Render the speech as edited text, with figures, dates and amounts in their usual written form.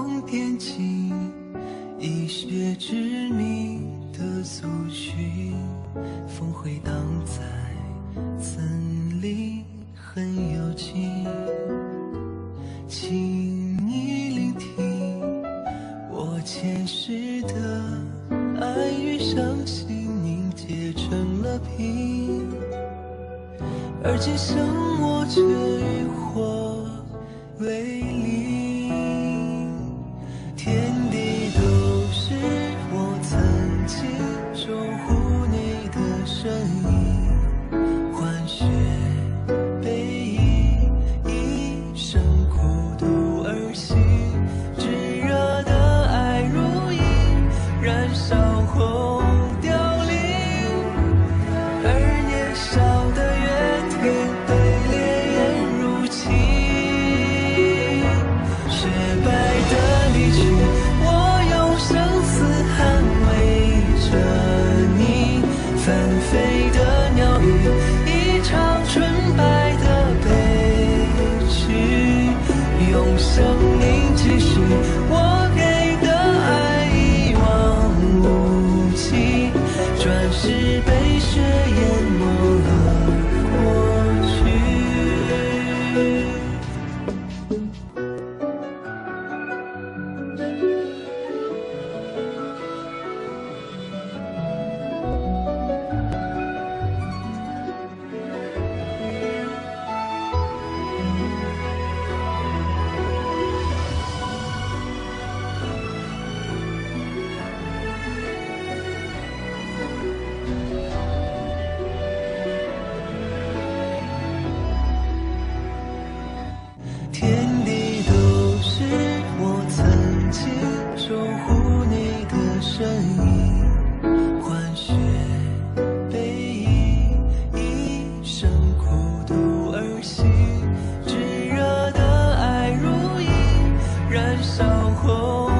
梦点睛，一血之谜的组曲，风回荡在森林，很有情。请你聆听我前世的爱与伤心凝结成了冰，而今生我却与火为邻。天地都是我曾经守护你的身影，换血背影，一生孤独而行。炙热的爱如影，燃烧后凋零，而年少的约定被烈焰入侵。雪白的离去，我用生死捍卫着你。纷飞的鸟语，一场纯白的悲剧。用生命继续，我给的爱一往无际，转世被雪淹没了过去。天地都是我曾经守护你的身影，换血背影，一生孤独而行。炙热的爱如影，燃烧后